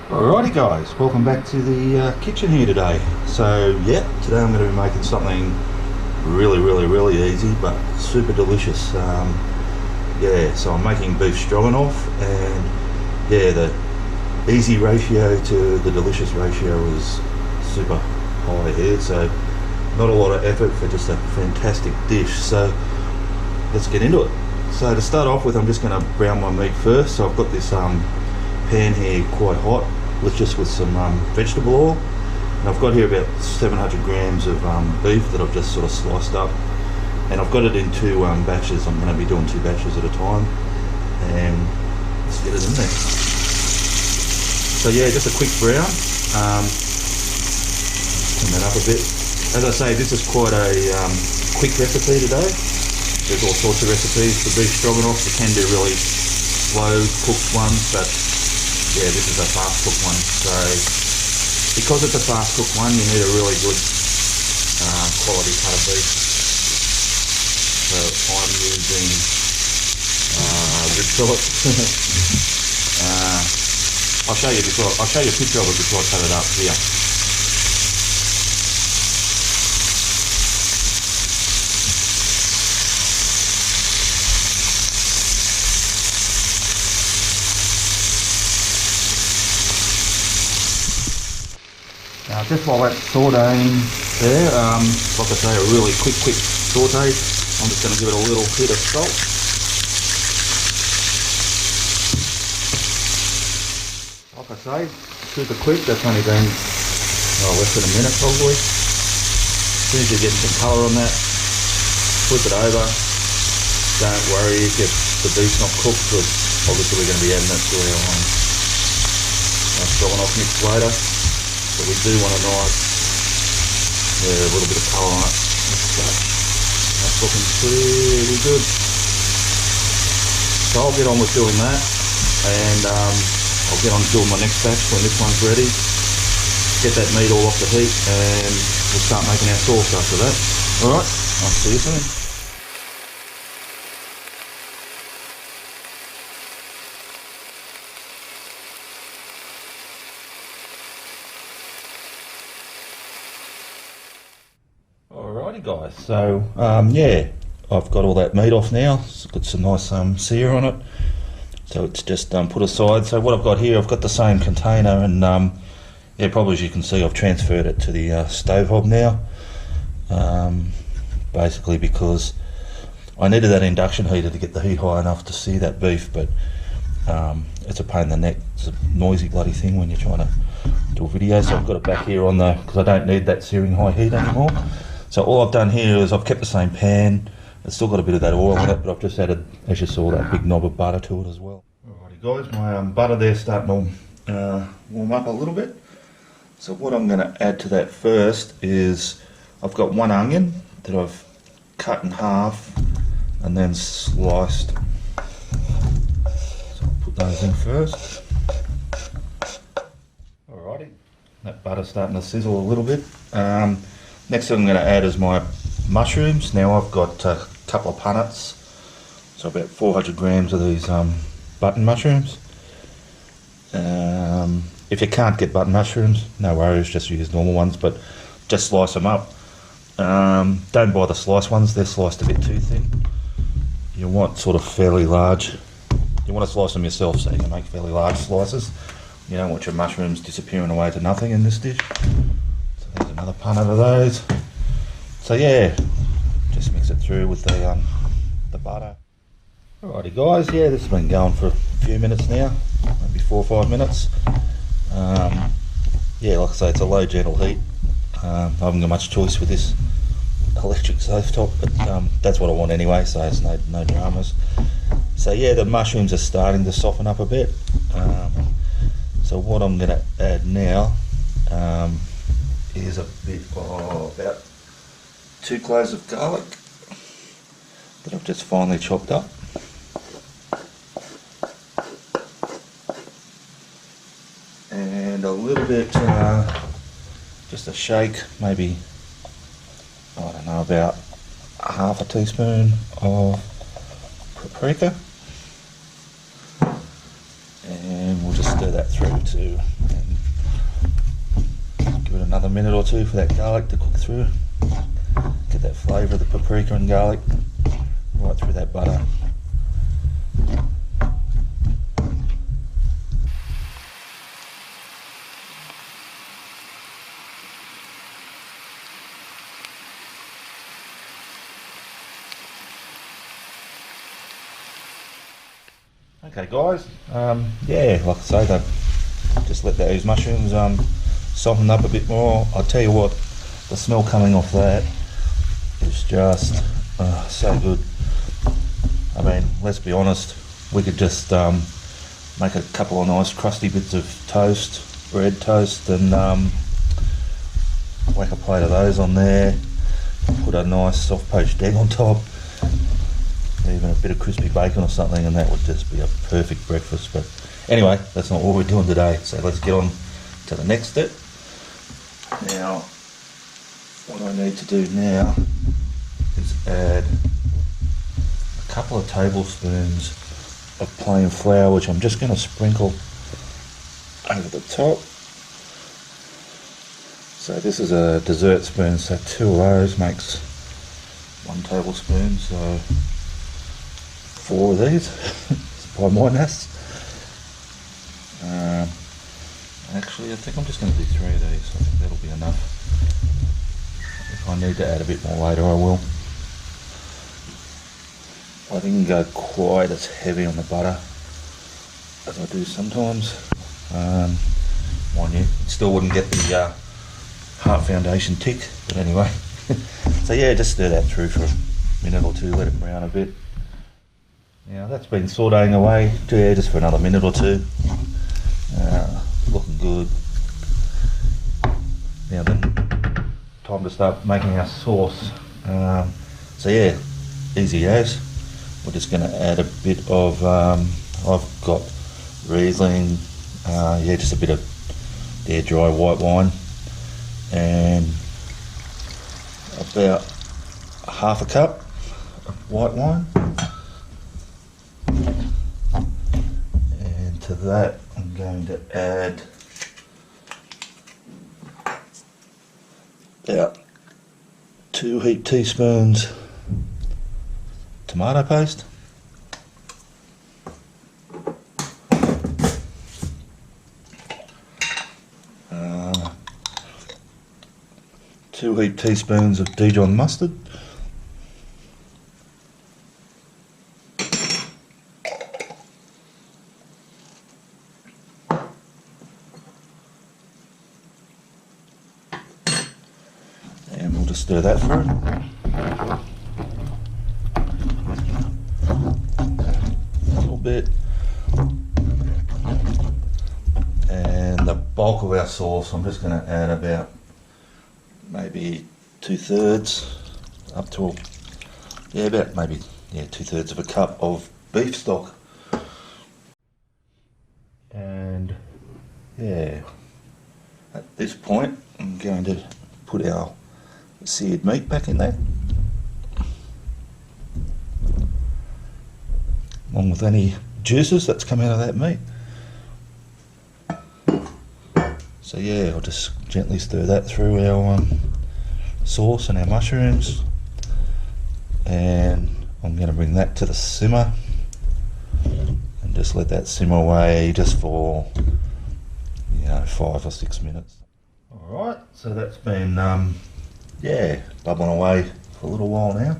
Alrighty guys, welcome back to the kitchen here today. So yeah, today I'm going to be making something really easy but super delicious. Yeah, so I'm making beef stroganoff, and yeah, the easy ratio to the delicious ratio is super high here, so not a lot of effort for just a fantastic dish. So let's get into it. So to start off with, I'm just going to brown my meat first. So I've got this pan here quite hot with some vegetable oil, and I've got here about 700 grams of beef that I've just sort of sliced up, and I've got it in two batches. I'm going to be doing two batches at a time, and let's get it in there. So yeah, just a quick brown, turn that up a bit. As I say, this is quite a quick recipe today. There's all sorts of recipes for beef stroganoff. You can do really slow cooked ones, but yeah, this is a fast cooked one. So because it's a fast cooked one, you need a really good quality cut of beef. So I'm using rib fillet. I'll show you a picture of it before I cut it up here. Now, just while that's sauteing there, like I say, a really quick saute. I'm just going to give it a little hit of salt. Like I say, super quick. That's only been less than a minute probably. As soon as you're getting some colour on that, flip it over. Don't worry if the beef's not cooked, because obviously we're going to be adding that to our stroganoff mix later. But we do want a little bit of colour on it. That's looking pretty good. So I'll get on with doing that, and I'll get on doing my next batch when this one's ready. Get that meat all off the heat, and we'll start making our sauce after that. Alright, I'll see you soon. Alrighty guys, so yeah, I've got all that meat off now. It's got some nice sear on it, so it's just put aside. So what I've got here, I've got the same container, and yeah, probably as you can see, I've transferred it to the stove hob now, basically because I needed that induction heater to get the heat high enough to sear that beef, but it's a pain in the neck. It's a noisy bloody thing when you're trying to do a video, so I've got it back here on because I don't need that searing high heat anymore. So all I've done here is I've kept the same pan. It's still got a bit of that oil in it, but I've just added, as you saw, that big knob of butter to it as well. Alrighty guys, my butter there's starting to warm up a little bit. So what I'm going to add to that first is I've got one onion that I've cut in half and then sliced. So I'll put those in first. Alrighty, that butter's starting to sizzle a little bit. Next thing I'm going to add is my mushrooms. Now I've got a couple of punnets, so about 400 grams of these button mushrooms. If you can't get button mushrooms, no worries, just use normal ones, but just slice them up. Don't buy the sliced ones, they're sliced a bit too thin. You want sort of fairly large. You want to slice them yourself so you can make fairly large slices. You don't want your mushrooms disappearing away to nothing in this dish. There's another punnet of those. So yeah, just mix it through with the butter. Alrighty guys, yeah, this has been going for a few minutes now, maybe 4 or 5 minutes. Yeah, like I say, it's a low gentle heat. I haven't got much choice with this electric stove top, but that's what I want anyway, so it's no dramas. So yeah, the mushrooms are starting to soften up a bit. So what I'm going to add now is a bit of about 2 cloves of garlic that I've just finely chopped up. And a little bit, just a shake, maybe, I don't know, about half a teaspoon of paprika. And and we'll just stir that through too, and give it another minute or two for that garlic to cook through. Get that flavour of the paprika and garlic right through that butter. Okay guys, yeah, like I say, just let those mushrooms soften up a bit more. I'll tell you what, the smell coming off that is just so good. I mean, let's be honest, we could just make a couple of nice crusty bits of toast, bread toast, and whack a plate of those on there, put a nice soft poached egg on top, even a bit of crispy bacon or something, and that would just be a perfect breakfast. But anyway, that's not what we're doing today, so let's get on to the next step. Now, what I need to do now is add a couple of tablespoons of plain flour, which I'm just going to sprinkle over the top. So this is a dessert spoon, so 2 of those makes 1 tablespoon, so 4 of these by my maths. Actually, I think I'm just going to do 3 of these. I think that'll be enough. If I need to add a bit more later, I will. I didn't go quite as heavy on the butter as I do sometimes. Mind you, it still wouldn't get the heart foundation tick, but anyway. So yeah, just stir that through for a minute or two, let it brown a bit. Now that's been sauteing away, yeah, just for another minute or two. Looking good. Now then, time to start making our sauce. So yeah, easy as. We're just going to add a bit of, I've got Riesling, yeah, just a bit of dry white wine, and about half a cup of white wine. And to that I'm going to add about 2 heaped teaspoons tomato paste, uh, 2 heaped teaspoons of Dijon mustard, and we'll just stir that through. Bit, and the bulk of our sauce I'm just going to add about maybe 2/3 up to, yeah, about maybe 2/3 of a cup of beef stock. And yeah, at this point I'm going to put our seared meat back in there, along with any juices that's come out of that meat. So yeah, I'll just gently stir that through our sauce and our mushrooms, and I'm going to bring that to the simmer and just let that simmer away just for 5 or 6 minutes. Alright, so that's been yeah, bubbling away for a little while now.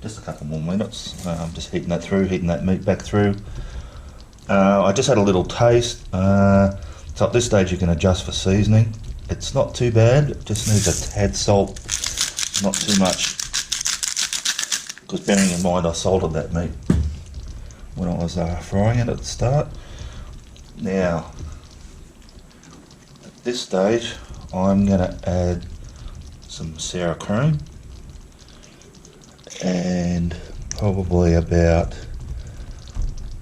Just a couple more minutes. I'm just heating that through, heating that meat back through. I just had a little taste. So at this stage you can adjust for seasoning. It's not too bad, it just needs a tad salt, not too much. Because bearing in mind I salted that meat when I was frying it at the start. Now, at this stage I'm going to add some sour cream, and probably about,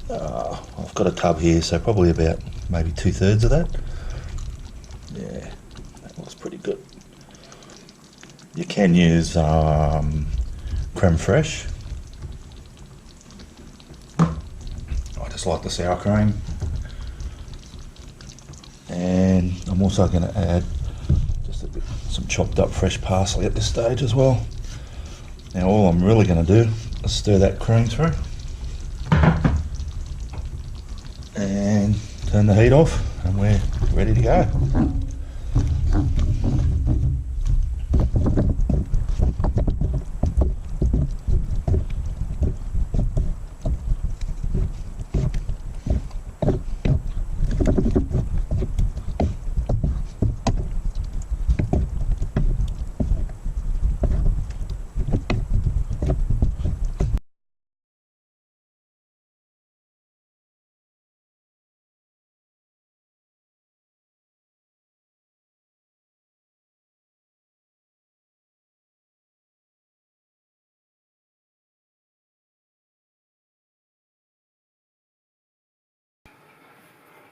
I've got a tub here, so probably about maybe 2/3 of that. Yeah, that looks pretty good. You can use creme fraiche. I just like the sour cream. I'm also going to add just some chopped up fresh parsley at this stage as well. Now all I'm really going to do is stir that cream through and turn the heat off, and we're ready to go.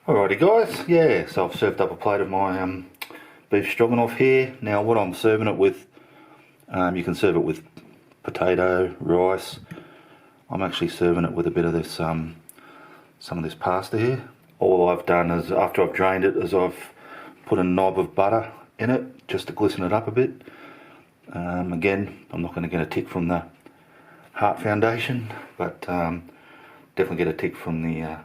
Alrighty guys, yeah, so I've served up a plate of my beef stroganoff here. Now what I'm serving it with, you can serve it with potato, rice. I'm actually serving it with a bit of this, some of this pasta here. All I've done is, after I've drained it, is I've put a knob of butter in it, just to glisten it up a bit. Again, I'm not going to get a tick from the Heart Foundation, but definitely get a tick from the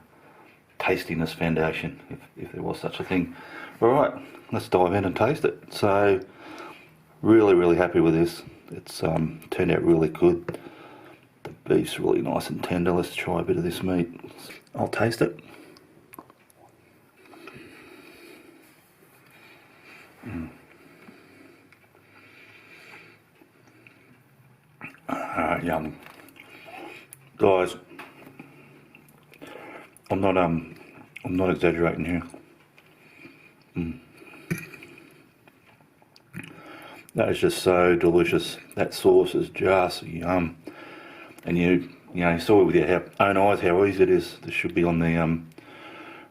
tastiness foundation, if there was such a thing. Alright, let's dive in and taste it. So really happy with this. It's turned out really good. The beef's really nice and tender. Let's try a bit of this meat. I'll taste it. Yum. Guys, I'm not exaggerating here. That is just so delicious. That sauce is just yum. And you saw with your own eyes how easy it is. This should be on the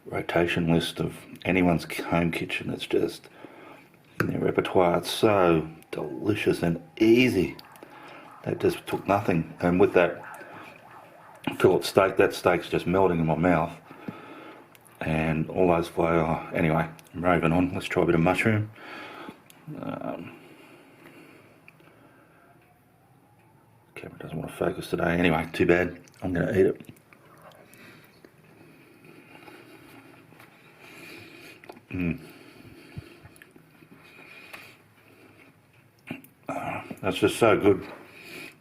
rotation list of anyone's home kitchen. It's just in their repertoire. It's so delicious and easy. That just took nothing. And with that fillet steak, that steak's just melting in my mouth. And all those flavors. Anyway, I'm raving on. Let's try a bit of mushroom. Camera doesn't want to focus today. Anyway, too bad. I'm going to eat it. That's just so good.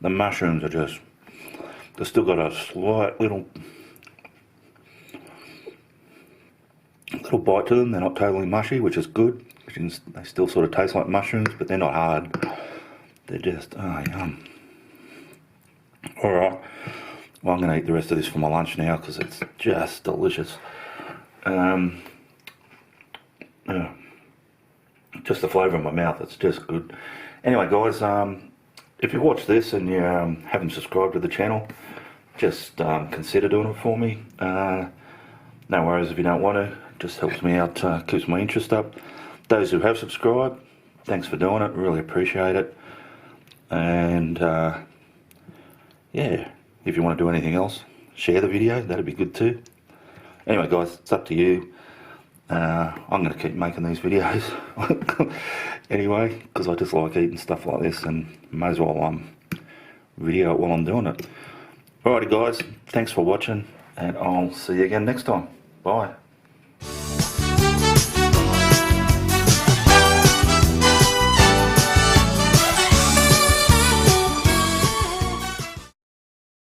The mushrooms are just, they've still got a slight little bite to them. They're not totally mushy, which is good. They still sort of taste like mushrooms, but they're not hard. They're just, oh, yum. Alright, well I'm going to eat the rest of this for my lunch now because it's just delicious. Just the flavour in my mouth, it's just good. Anyway guys, if you watch this and you haven't subscribed to the channel, just consider doing it for me. No worries if you don't want to, it just helps me out, keeps my interest up. Those who have subscribed, thanks for doing it, really appreciate it. And yeah, if you want to do anything else, share the video, that'd be good too. Anyway guys, it's up to you. I'm going to keep making these videos anyway, because I just like eating stuff like this and may as well video it while I'm doing it. Alrighty guys, thanks for watching and I'll see you again next time. Bye.